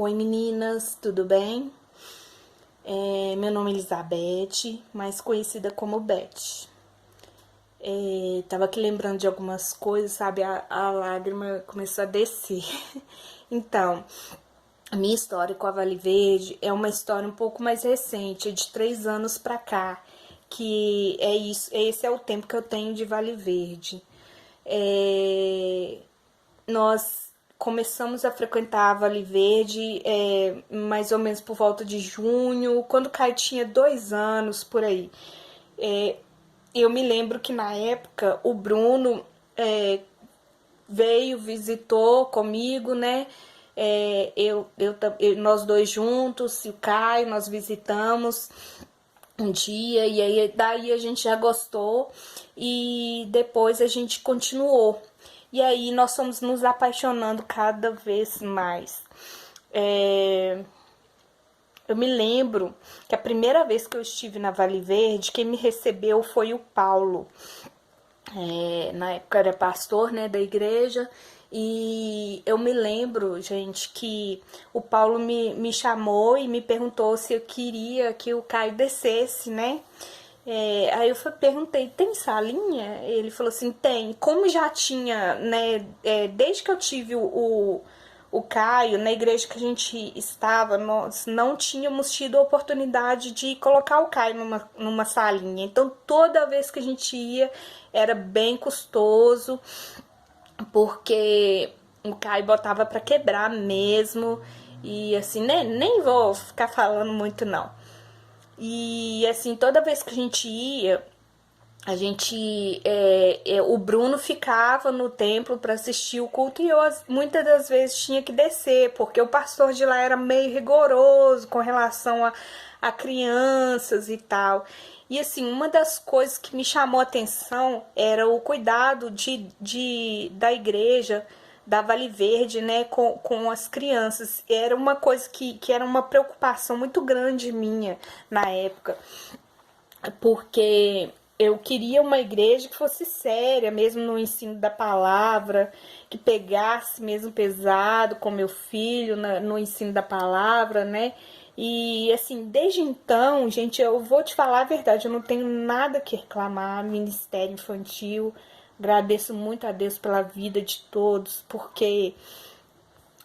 Oi meninas, tudo bem? Meu nome é Elizabeth, mais conhecida como Beth. Tava aqui lembrando de algumas coisas, sabe? A lágrima começou a descer. Então, a minha história com a Vale Verde é uma história um pouco mais recente, é de 3 anos pra cá, que é isso, esse é o tempo que eu tenho de Vale Verde. Nós começamos a frequentar a Vale Verde mais ou menos por volta de junho, quando o Caio tinha 2 anos, por aí. Eu me lembro que na época o Bruno veio, visitou comigo, né? Nós dois juntos, e o Caio, nós visitamos um dia, e aí daí a gente já gostou e depois a gente continuou. E aí nós fomos nos apaixonando cada vez mais. Eu me lembro que a primeira vez que eu estive na Vale Verde, quem me recebeu foi o Paulo. Na época era pastor, né, da igreja. E eu me lembro, gente, que o Paulo me chamou e me perguntou se eu queria que o Caio descesse, né? Aí eu perguntei, tem salinha? Ele falou assim, tem. Como já tinha, né, desde que eu tive o Caio, na igreja que a gente estava, nós não tínhamos tido a oportunidade de colocar o Caio numa salinha. Então, toda vez que a gente ia, era bem custoso, porque o Caio botava pra quebrar mesmo. E assim, nem vou ficar falando muito, não. E assim, toda vez que a gente ia, o Bruno ficava no templo para assistir o culto e eu muitas das vezes tinha que descer, porque o pastor de lá era meio rigoroso com relação a crianças e tal. E assim, uma das coisas que me chamou a atenção era o cuidado da igreja da Vale Verde, né, com as crianças. Era uma coisa que era uma preocupação muito grande minha na época, porque eu queria uma igreja que fosse séria, mesmo no ensino da palavra, que pegasse mesmo pesado com meu filho no ensino da palavra, né? E assim, desde então, gente, eu vou te falar a verdade, eu não tenho nada que reclamar, ministério infantil. Agradeço muito a Deus pela vida de todos, porque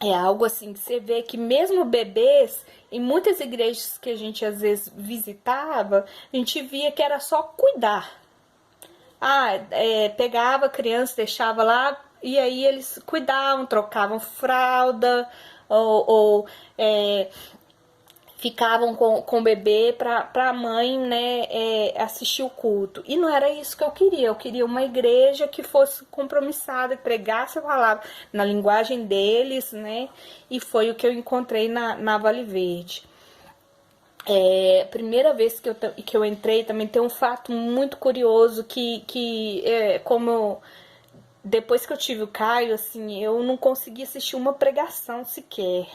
é algo assim que você vê que mesmo bebês, em muitas igrejas que a gente às vezes visitava, a gente via que era só cuidar. Pegava a criança, deixava lá, e aí eles cuidavam, trocavam fralda, ou ficavam com o bebê para a mãe, né, assistir o culto. E não era isso que eu queria uma igreja que fosse compromissada e pregasse a palavra na linguagem deles, né, e foi o que eu encontrei na Vale Verde. Primeira vez que eu entrei, também tem um fato muito curioso depois que eu tive o Caio, assim, eu não consegui assistir uma pregação sequer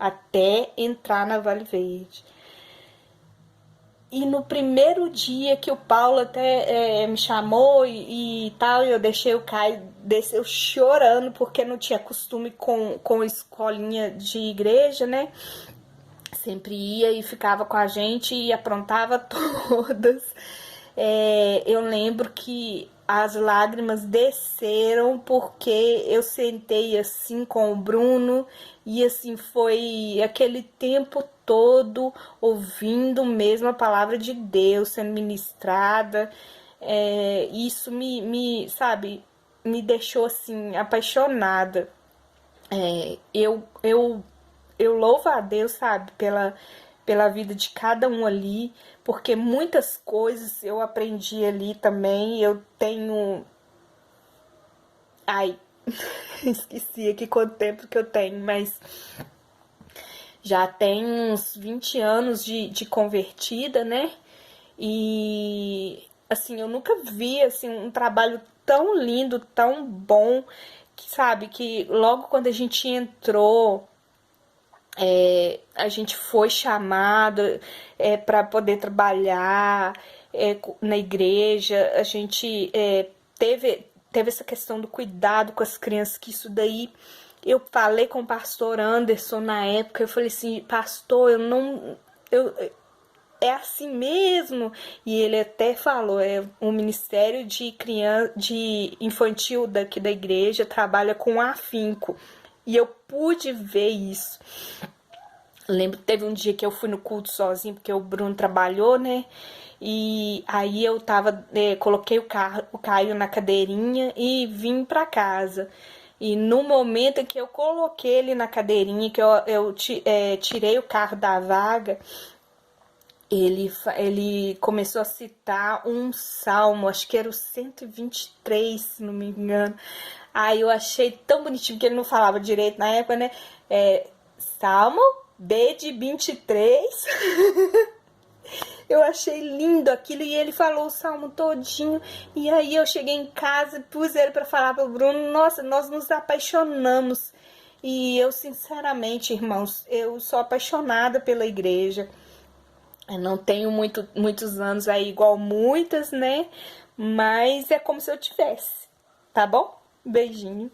até entrar na Vale Verde. E no primeiro dia que o Paulo até me chamou e tal, eu deixei o Caio, desceu chorando, porque não tinha costume com escolinha de igreja, né? Sempre ia e ficava com a gente e aprontava todas. Eu lembro que as lágrimas desceram porque eu sentei assim com o Bruno e assim foi aquele tempo todo ouvindo mesmo a palavra de Deus sendo ministrada. Isso sabe, me deixou assim apaixonada. Eu louvo a Deus, sabe, pela vida de cada um ali, porque muitas coisas eu aprendi ali também. Eu tenho. Ai, esqueci aqui quanto tempo que eu tenho, mas já tem uns 20 anos de convertida, né? E assim, eu nunca vi assim um trabalho tão lindo, tão bom, que sabe, que logo quando a gente entrou, a gente foi chamado para poder trabalhar na igreja. A gente teve essa questão do cuidado com as crianças, que isso daí Eu falei com o pastor Anderson na época, eu falei assim, pastor, eu não... é assim mesmo? E ele até falou, é um ministério de criança, de infantil daqui da igreja, trabalha com afinco. E eu pude ver isso. Lembro que teve um dia que eu fui no culto sozinho, porque o Bruno trabalhou, né? E aí eu tava, coloquei o Caio na cadeirinha e vim pra casa. E no momento em que eu coloquei ele na cadeirinha, que eu tirei o carro da vaga, ele começou a citar um salmo, acho que era o 123, se não me engano. Aí eu achei tão bonitinho, que ele não falava direito na época, né? Salmo B de 23. Eu achei lindo aquilo e ele falou o salmo todinho. E aí eu cheguei em casa, pus ele para falar pro Bruno. Nossa, nós nos apaixonamos. E eu, sinceramente, irmãos, eu sou apaixonada pela igreja. Eu não tenho muitos anos aí, igual muitas, né? Mas é como se eu tivesse, tá bom? Beijinho.